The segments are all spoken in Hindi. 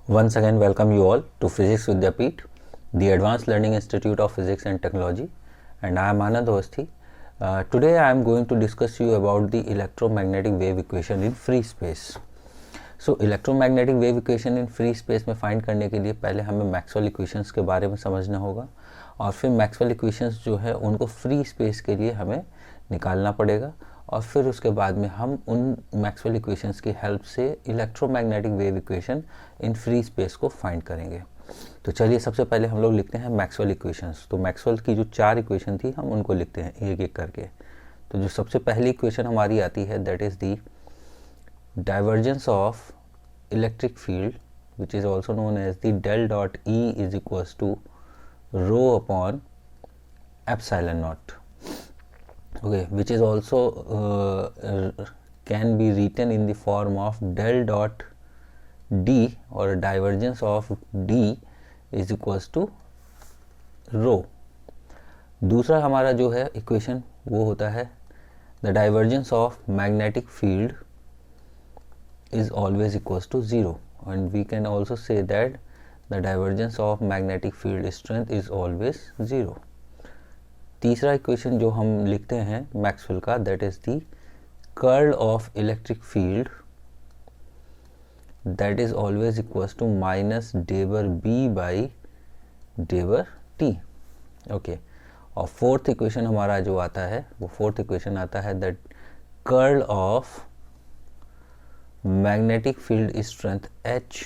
Once again, welcome you all to Physics Vidyapeeth, the Advanced Learning Institute of Physics and Technology, and I am Anand Awasthi. Today I am going to discuss you about the electromagnetic wave equation in free space. So electromagnetic wave equation in free space में फाइंड करने के लिए पहले हमें मैक्सवेल इक्वेशंस के बारे में समझना होगा और फिर मैक्सवेल इक्वेशंस जो है उनको फ्री स्पेस के लिए हमें निकालना पड़ेगा और फिर उसके बाद में हम उन मैक्सवेल इक्वेशंस की हेल्प से electromagnetic wave equation in free space को फाइंड करेंगे। तो चलिए सबसे पहले हम लोग लिखते हैं मैक्सवेल इक्वेशंस। तो मैक्सवेल की जो 4 इक्वेशन थी हम उनको लिखते हैं एक एक करके। तो जो सबसे पहली इक्वेशन हमारी आती है that is the divergence of electric field, which is also known as the del dot E is equals to rho upon epsilon naught, okay, which is also can be written in the form of del dot D or divergence of D is equals to rho. दूसरा हमारा जो है इक्वेशन वो होता है the divergence of magnetic field is always equals to 0, and we can also say that the divergence of magnetic field strength is always 0. तीसरा इक्वेशन जो हम लिखते हैं मैक्सवेल का that is the curl of electric field that is always equals to minus Deber B by Deber T. okay. और फोर्थ इक्वेशन हमारा जो आता है वो फोर्थ इक्वेशन आता है that curl of magnetic field strength H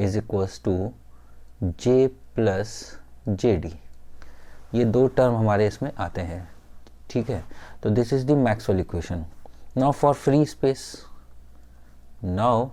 is equals to J plus JD. ये दो टर्म हमारे इसमें आते हैं, ठीक है। तो this is the Maxwell equation. Now for free space, now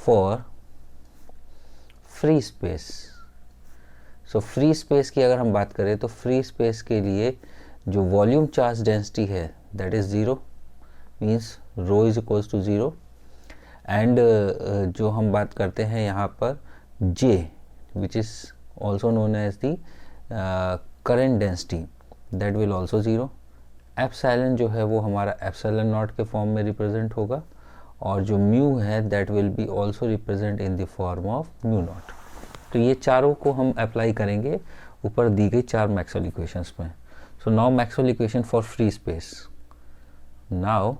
for free space. So free space की अगर हम बात करें तो फ्री स्पेस के लिए जो वॉल्यूम चार्ज डेंसिटी है that is 0, means rho is equals to 0, and जो हम बात करते हैं यहाँ पर J which is also known as the current density that will also 0। Epsilon जो है वो हमारा एप्सिलॉन नॉट के फॉर्म में रिप्रेजेंट होगा और जो म्यू है that will be also represent in the form of mu naught. तो ये चारों को हम अप्लाई करेंगे ऊपर दी गई 4 मैक्सवेल इक्वेशंस में। So now Maxwell equation for free space. Now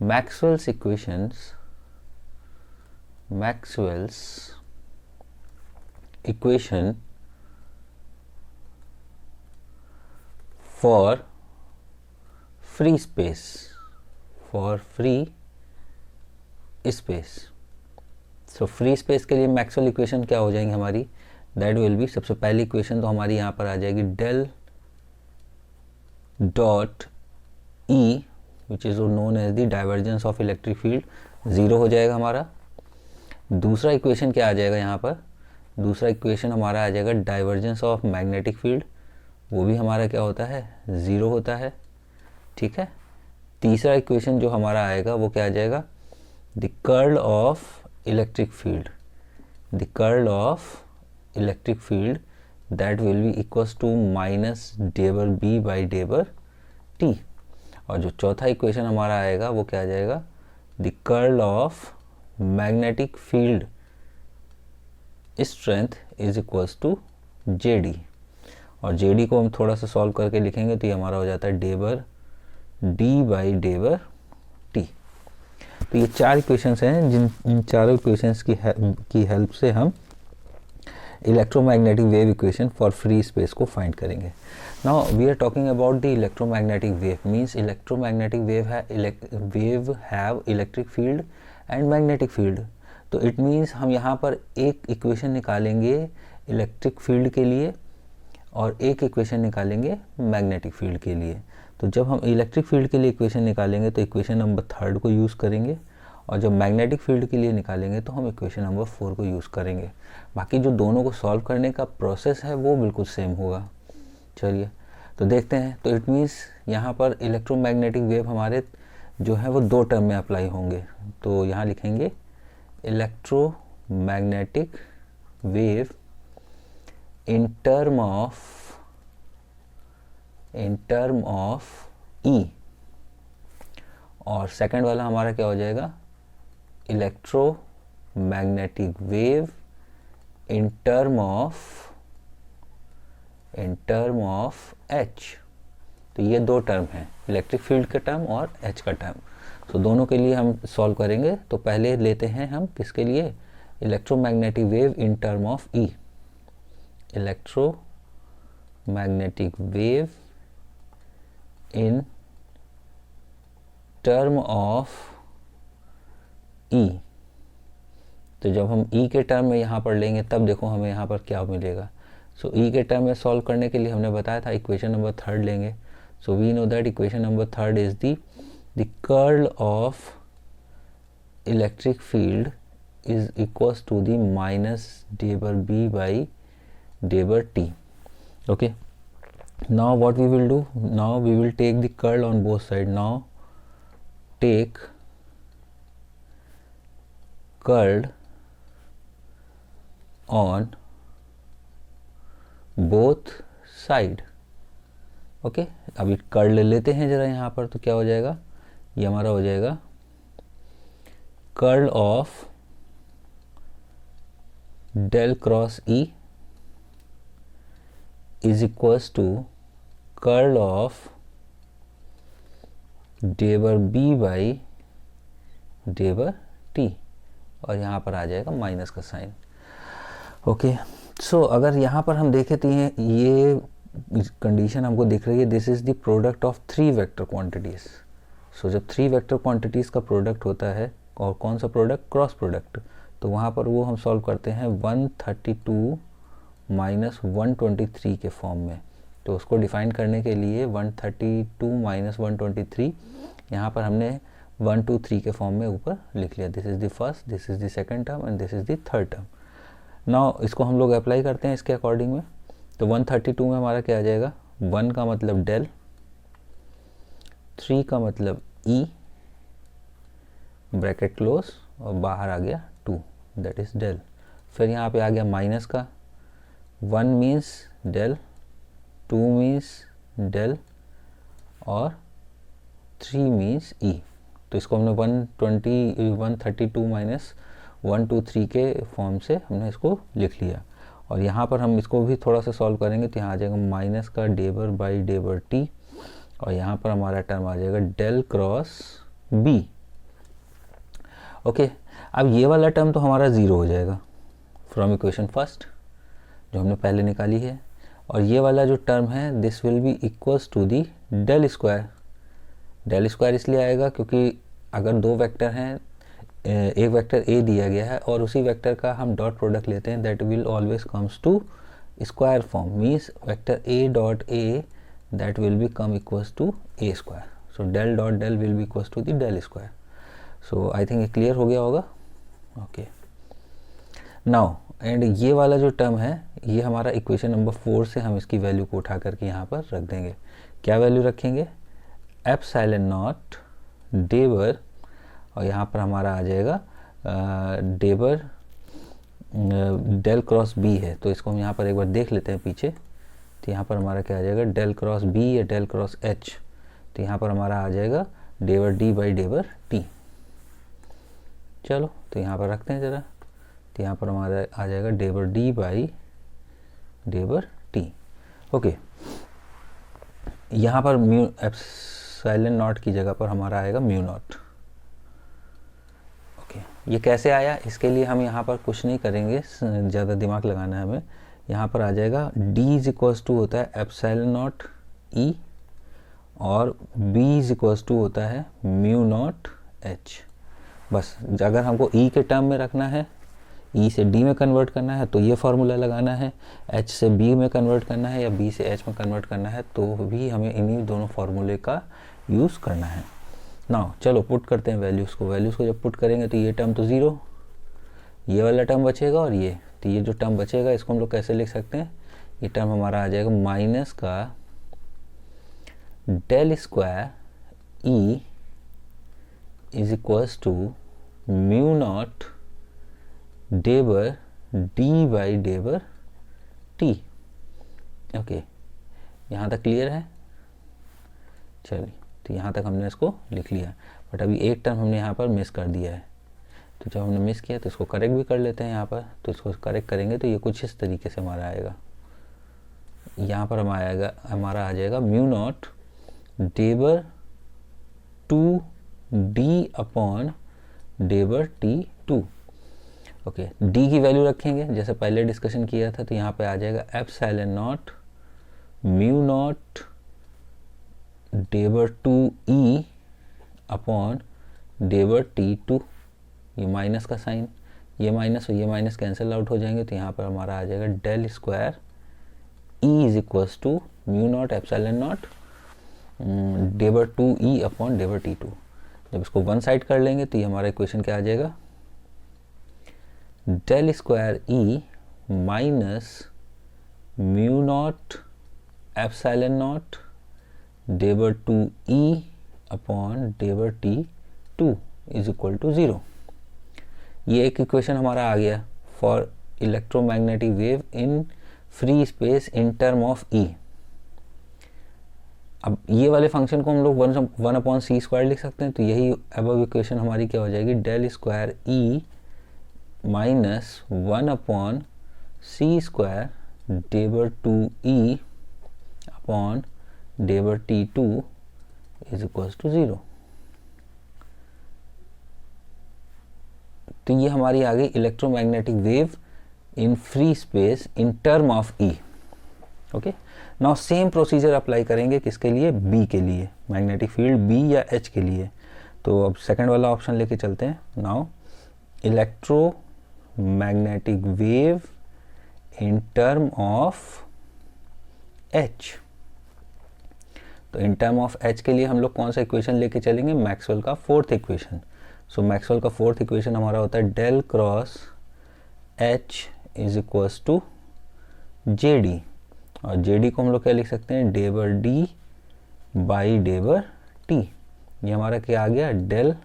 Maxwell's equation for free space, so free space के लिए मैक्सवेल इक्वेशन क्या हो जाएंगी हमारी, दैट विल बी, सबसे पहली इक्वेशन तो हमारी यहाँ पर आ जाएगी del dot E which is known as the divergence of electric field, 0 हो जाएगा हमारा। दूसरा इक्वेशन क्या आ जाएगा यहाँ पर, दूसरा इक्वेशन हमारा आ जाएगा डाइवर्जेंस ऑफ मैग्नेटिक फील्ड, वो भी हमारा क्या होता है 0 होता है, ठीक है। तीसरा इक्वेशन जो हमारा आएगा वो क्या आ जाएगा, the curl of electric field, the curl of electric field that will be equals to minus डेबर बी बाई डेबर टी। और जो चौथा इक्वेशन हमारा आएगा वो क्या आ जाएगा, the curl of magnetic field strength is equals to JD। और JD को हम थोड़ा सा सॉल्व करके लिखेंगे तो ये हमारा हो जाता है डेबर D बाई डेबर T। तो ये 4 इक्वेशंस हैं जिन इन चारों इक्वेशंस की हेल्प से हम electromagnetic wave equation for free space को फाइंड करेंगे। Now we are talking about the electromagnetic wave, means electromagnetic wave have electric field and magnetic field. तो इट मीन्स हम यहाँ पर एक इक्वेशन निकालेंगे इलेक्ट्रिक फील्ड के लिए और एक इक्वेशन निकालेंगे मैग्नेटिक फील्ड के लिए। तो जब हम इलेक्ट्रिक फील्ड के लिए इक्वेशन निकालेंगे तो इक्वेशन नंबर 3 को यूज़ करेंगे और जब मैग्नेटिक फील्ड के लिए निकालेंगे तो हम इक्वेशन नंबर 4 को यूज़ करेंगे। बाकी जो दोनों को सॉल्व करने का प्रोसेस है वो बिल्कुल सेम होगा। चलिए तो देखते हैं। तो इट मीन्स यहाँ पर इलेक्ट्रोमैग्नेटिक वेव हमारे जो है वो 2 टर्म में अप्लाई होंगे। तो यहाँ लिखेंगे electromagnetic wave in term of E, और सेकंड वाला हमारा क्या हो जाएगा, electromagnetic wave in term of H। तो ये दो टर्म हैं, इलेक्ट्रिक फील्ड का टर्म और H का टर्म। तो दोनों के लिए हम सॉल्व करेंगे। तो पहले लेते हैं हम किसके लिए, electromagnetic wave in term of E। Electromagnetic wave in term of E। तो जब हम E के टर्म में यहाँ पर लेंगे तब देखो हमें यहाँ पर क्या मिलेगा। सो E के टर्म में सॉल्व करने के लिए हमने बताया था इक्वेशन नंबर थर्ड लेंगे। So we know that equation number third is the curl of electric field is equals to the minus dB by dT। Okay, now what we will do, now we will take the curl on both sides। now take curl on both side। Okay, अभी कर्ल ले लेते हैं जरा यहाँ पर। तो क्या हो जाएगा, ये हमारा हो जाएगा curl of del cross E is equals to curl of डेबर B बाई डेबर T, और यहाँ पर आ जाएगा माइनस का साइन। ओके, सो अगर यहाँ पर हम देखें तो ये कंडीशन हमको दिख रही है, this is the product of three vector quantities. So जब थ्री वेक्टर क्वांटिटीज का प्रोडक्ट होता है, और कौन सा प्रोडक्ट, क्रॉस प्रोडक्ट, तो वहाँ पर वो हम सॉल्व करते हैं 132 माइनस 123 के फॉर्म में। तो उसको डिफाइन करने के लिए 132 माइनस 123 यहाँ पर हमने 1 2 3 के फॉर्म में ऊपर लिख लिया। This is the first, this is the second term and this is the third term. Now इसको हम लोग अप्लाई करते हैं इसके अकॉर्डिंग में। तो 132 में हमारा क्या आ जाएगा, 1 का मतलब डेल, 3 का मतलब E ब्रैकेट क्लोज, और बाहर आ गया 2, दैट इज डेल। फिर यहाँ पे आ गया माइनस का, 1 मीन्स डेल, 2 मीन्स डेल, और 3 मीन्स E। तो इसको हमने 132 माइनस 123 के फॉर्म से हमने इसको लिख लिया। और यहाँ पर हम इसको भी थोड़ा सा सॉल्व करेंगे तो यहाँ आ जाएगा माइनस का डेबर बाई डेबर T, और यहाँ पर हमारा टर्म आ जाएगा डेल क्रॉस B। ओके, अब ये वाला टर्म तो हमारा ज़ीरो हो जाएगा फ्रॉम इक्वेशन फर्स्ट जो हमने पहले निकाली है, और ये वाला जो टर्म है this will be equals to the del square. Del square इसलिए आएगा क्योंकि अगर दो वेक्टर हैं, एक वेक्टर A दिया गया है और उसी वेक्टर का हम डॉट प्रोडक्ट लेते हैं, that will always comes to square form, means vector A dot A that will be come equals to A square. So del dot del will be equals to the del square. So I think ये क्लियर हो गया होगा। ओके, नाउ एंड ये वाला जो टर्म है ये हमारा इक्वेशन नंबर 4 से हम इसकी वैल्यू को उठा करके यहाँ पर रख देंगे। क्या वैल्यू रखेंगे, एप्सिलॉन नॉट डेबर, और यहाँ पर हमारा आ जाएगा डेबर डेल क्रॉस B है। तो इसको हम यहाँ पर एक बार देख लेते हैं पीछे। तो यहाँ पर हमारा क्या आ जाएगा, डेल क्रॉस B या डेल क्रॉस H। तो यहाँ पर हमारा आ जाएगा डेबर D बाई डेबर T। चलो तो यहाँ पर रखते हैं ज़रा। तो यहाँ पर हमारा आ जाएगा डेबर D बाई डेबर T। ओके, यहाँ पर म्यू एप्सिलॉन नॉट की जगह पर हमारा आएगा म्यू नॉट। ओके, ये कैसे आया, इसके लिए हम यहाँ पर कुछ नहीं करेंगे, ज़्यादा दिमाग लगाना है हमें। यहाँ पर आ जाएगा D इज इक्वल्स टू होता है एप्सिलॉन नॉट E, और B इज इक्वल्स टू होता है म्यू नॉट H। बस अगर हमको E के टर्म में रखना है, E से D में कन्वर्ट करना है तो ये फार्मूला लगाना है, H से B में कन्वर्ट करना है या B से H में कन्वर्ट करना है तो भी हमें इन्हीं दोनों फार्मूले का यूज़ करना है। नाउ चलो पुट करते हैं वैल्यूज़ को। वैल्यूज़ को जब पुट करेंगे तो ये टर्म तो ज़ीरो, ये वाला टर्म बचेगा, और ये तो ये जो टर्म बचेगा इसको हम लोग कैसे लिख सकते हैं, ये टर्म हमारा आ जाएगा माइनस का del square E is equals to mu naught डेबर D बाई डेबर T। ओके, यहाँ तक क्लियर है। चलिए, तो यहाँ तक हमने इसको लिख लिया, बट अभी एक टर्म हमने यहाँ पर मिस कर दिया है। तो जब हमने मिस किया तो इसको करेक्ट भी कर लेते हैं यहाँ पर। तो इसको करेक्ट करेंगे तो ये कुछ इस तरीके से हमारा आएगा, यहाँ पर हमारा आ जाएगा म्यू नॉट डेबर 2d अपॉन डेबर t2। ओके, d की वैल्यू रखेंगे जैसे पहले डिस्कशन किया था, तो यहाँ पे आ जाएगा एप्सिलॉन नॉट म्यू नॉट डेबर 2e अपॉन डेबर t2। ये माइनस का साइन, ये माइनस और ये माइनस कैंसिल आउट हो जाएंगे, तो यहाँ पर हमारा आ जाएगा del square E is equals to mu naught epsilon naught डेबर 2e अपॉन डेबर t2। जब इसको वन साइड कर लेंगे तो ये हमारा इक्वेशन क्या आ जाएगा, del square E minus mu naught epsilon naught डेबर 2e अपॉन डेबर t2 इज इक्वल टू 0। ये एक इक्वेशन हमारा आ गया for electromagnetic wave in free space in term of E. अब ये वाले फंक्शन को हम लोग 1/c² लिख सकते हैं, तो यही अबव इक्वेशन हमारी क्या हो जाएगी, del square E minus 1/c² डेबर 2e अपॉन डेबर t2 इज इक्वल्स टू 0। तो ये हमारी आ गई electromagnetic wave in free space in term of E. Okay, now same procedure apply करेंगे किसके लिए, बी के लिए, मैग्नेटिक फील्ड बी या एच के लिए। तो अब सेकंड वाला ऑप्शन लेके चलते हैं। Now electromagnetic wave in term of H. तो इन टर्म ऑफ एच के लिए हम लोग कौन सा इक्वेशन लेके चलेंगे, मैक्सवेल का फोर्थ इक्वेशन। सो मैक्सवेल का फोर्थ इक्वेशन हमारा होता है del cross H is equals to J D, और जे डी को हम लोग क्या लिख सकते हैं, डेबर डी बाई डेबर टी। ये हमारा क्या आ गया, डेल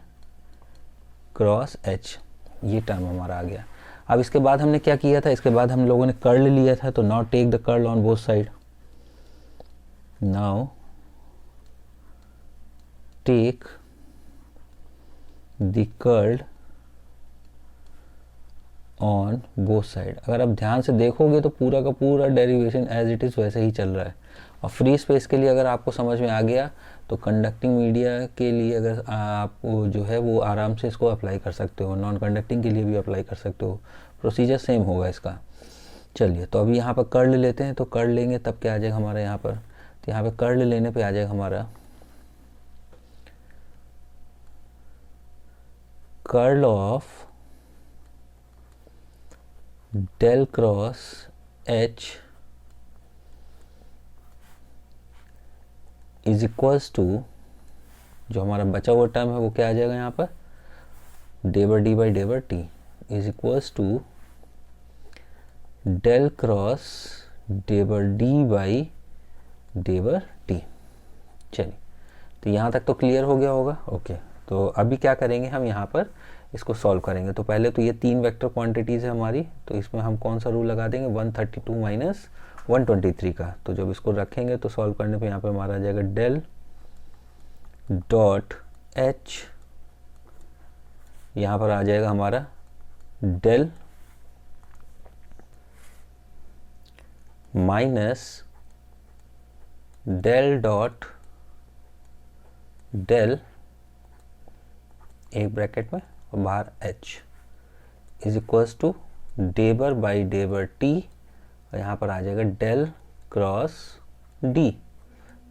क्रॉस एच, ये टर्म हमारा आ गया। अब इसके बाद हमने क्या किया था, इसके बाद हम लोगों ने कर्ल लिया था, तो now take the curl on both side. Now take the curl on both side. अगर आप ध्यान से देखोगे तो पूरा का पूरा डेरिवेशन एज इट इज़ वैसे ही चल रहा है। और फ्री स्पेस के लिए अगर आपको समझ में आ गया तो कंडक्टिंग मीडिया के लिए अगर आप जो है वो आराम से इसको अप्लाई कर सकते हो, नॉन कंडक्टिंग के लिए भी अप्लाई कर सकते हो, प्रोसीजर सेम होगा इसका। चलिए, तो अभी यहाँ पर कर्ल लेते हैं, तो कर्ल लेंगे तब क्या आ जाएगा हमारा यहाँ पर, तो यहाँ पर कर्ल लेने पे आ जाएगा हमारा curl of del cross H is equals to, जो हमारा बचा हुआ टर्म है वो क्या आ जाएगा यहाँ पर, डेबर डी बाई डेबर T is equals to del cross डेबर डी बाई डेबर टी। चलिए, तो यहाँ तक तो क्लियर हो गया होगा। ओके, तो अभी क्या करेंगे, हम यहाँ पर इसको सॉल्व करेंगे। तो पहले तो ये तीन वेक्टर क्वांटिटीज़ है हमारी, तो इसमें हम कौन सा रूल लगा देंगे, 132 माइनस 123 का। तो जब इसको रखेंगे तो सॉल्व करने पे यहाँ पे हमारा आ जाएगा डेल डॉट एच, यहाँ पर आ जाएगा हमारा del minus del dot del, एक ब्रैकेट में और बाहर एच इज इक्वल्स टू डेबर बाई डेबर टी, और यहाँ पर आ जाएगा डेल क्रॉस डी।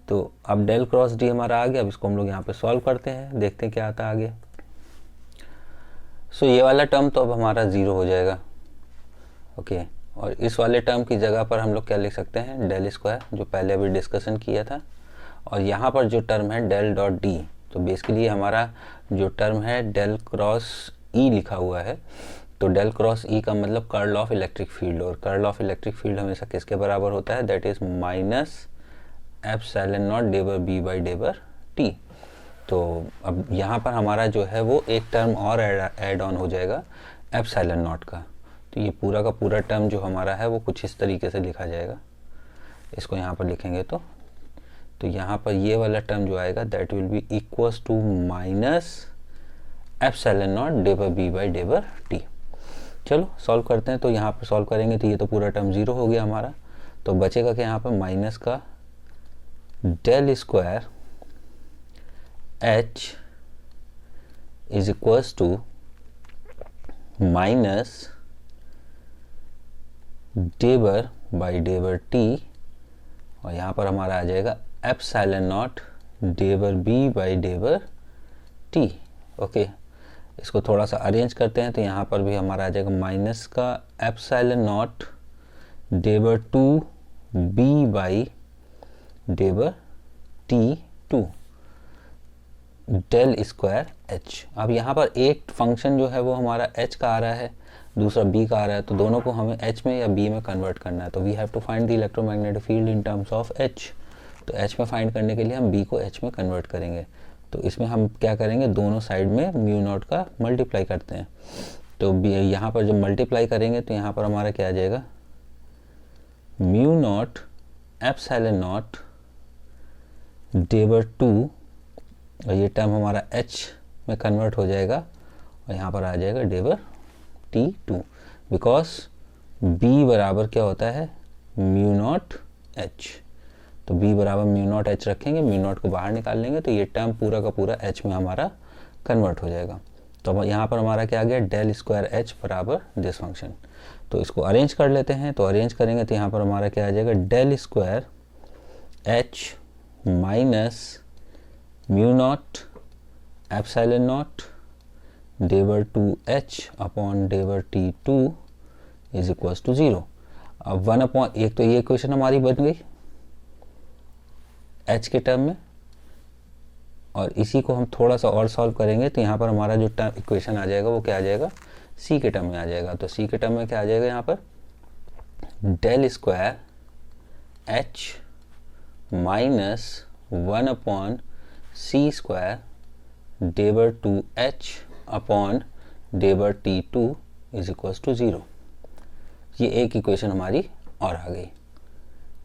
तो अब डेल क्रॉस डी हमारा आ गया। अब इसको हम लोग यहाँ पे सॉल्व करते हैं, देखते हैं क्या आता है आगे। सो ये वाला टर्म तो अब हमारा 0 हो जाएगा। ओके, और इस वाले टर्म की जगह पर हम लोग क्या लिख सकते हैं, डेल स्क्वायर, जो पहले अभी डिस्कशन किया था। और यहाँ पर जो टर्म है डेल डॉट डी, तो बेसिकली हमारा जो टर्म है डेल क्रॉस ई लिखा हुआ है, तो डेल क्रॉस ई का मतलब कर्ल ऑफ इलेक्ट्रिक फील्ड, और कर्ल ऑफ इलेक्ट्रिक फील्ड हमेशा किसके बराबर होता है, that is minus epsilon naught डेबर बी बाई डेबर टी। तो अब यहाँ पर हमारा जो है वो एक टर्म और ऐड ऑन हो जाएगा एप्सिलॉन नॉट का। तो ये पूरा का पूरा टर्म जो हमारा है वो कुछ इस तरीके से लिखा जाएगा। इसको यहाँ पर लिखेंगे तो यहाँ पर ये वाला टर्म जो आएगा that will be equals to minus epsilon naught d by B by d by t. चलो सॉल्व करते हैं। तो यहाँ पर सॉल्व करेंगे तो ये तो पूरा टर्म ज़ीरो हो गया हमारा, तो बचेगा कि यहाँ पर माइनस का del square H is equals to minus डेबर बाई डेबर टी, और यहाँ पर हमारा आ जाएगा एप्सिलॉन नॉट डेबर बी बाई डेबर टी। ओके, इसको थोड़ा सा अरेंज करते हैं तो यहाँ पर भी हमारा आ जाएगा माइनस का एप्सिलॉन नॉट डेबर टू बी बाई डेबर T two del square H. अब यहाँ पर एक फंक्शन जो है वो हमारा एच का आ रहा है, दूसरा बी का आ रहा है, तो दोनों को हमें एच में या बी में कन्वर्ट करना है। तो we have to find the electromagnetic field in terms of H. तो एच में फाइंड करने के लिए हम बी को एच में कन्वर्ट करेंगे। तो इसमें हम क्या करेंगे, दोनों साइड में म्यू नॉट का मल्टीप्लाई करते हैं। तो यहाँ पर जब मल्टीप्लाई करेंगे तो यहाँ पर हमारा क्या आ जाएगा, म्यू नॉट एप्सिलॉन नॉट डेबर टू, और ये टर्म हमारा एच में कन्वर्ट हो जाएगा और यहाँ पर आ जाएगा डेबर टी टू, बिकॉज बी बराबर क्या होता है, म्यू नॉट एच। तो बी बराबर म्यू नॉट एच रखेंगे, म्यू नॉट को बाहर निकाल लेंगे तो ये टर्म पूरा का पूरा एच में हमारा कन्वर्ट हो जाएगा। तो अब यहाँ पर हमारा क्या आ गया, डेल स्क्वायर एच बराबर दिस फंक्शन। तो इसको अरेंज कर लेते हैं। तो अरेंज करेंगे तो यहाँ पर हमारा क्या आ जाएगा, del square H minus mu naught epsilon naught डेबर टू एच अपॉन डेबर T two is equals to 0। अब 1 अपॉन एक, तो ये इक्वेशन हमारी बन गई एच के टर्म में, और इसी को हम थोड़ा सा और सॉल्व करेंगे तो यहाँ पर हमारा जो टर्म इक्वेशन आ जाएगा वो क्या आ जाएगा, सी के टर्म में आ जाएगा। तो सी के टर्म में क्या आ जाएगा, यहाँ पर del square H minus 1 upon C square डेबर टू एच अपॉन डेबर T two is equals to 0। ये एक इक्वेशन हमारी और आ गई।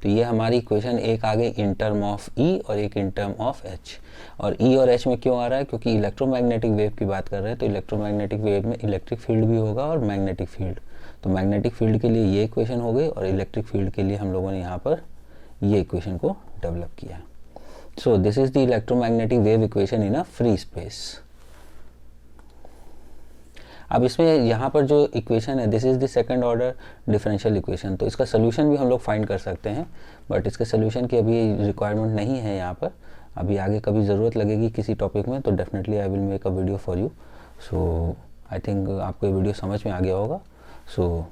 तो ये हमारी इक्वेशन एक आ गई इन टर्म ऑफ ई और एक इन टर्म ऑफ एच। और ई और एच में क्यों आ रहा है, क्योंकि इलेक्ट्रोमैग्नेटिक वेव की बात कर रहे हैं। तो इलेक्ट्रोमैग्नेटिक वेव में इलेक्ट्रिक फील्ड भी होगा और मैग्नेटिक फील्ड। तो मैग्नेटिक फील्ड के लिए ये इक्वेशन हो गई और इलेक्ट्रिक फील्ड के लिए हम लोगों ने यहाँ पर ये इक्वेशन को डेवलप किया। So this is the electromagnetic wave equation in a free space. अब इसमें यहाँ पर जो इक्वेशन है, this is the second order differential equation. तो इसका सोल्यूशन भी हम लोग फाइंड कर सकते हैं, बट इसके सोल्यूशन की अभी रिक्वायरमेंट नहीं है यहाँ पर। अभी आगे कभी ज़रूरत लगेगी किसी टॉपिक में तो definitely I will make a video for you. So I think आपको ये वीडियो समझ में आ गया होगा। So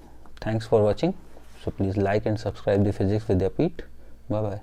thanks for watching. So please like and subscribe the physics Vidyapeeth. Bye bye.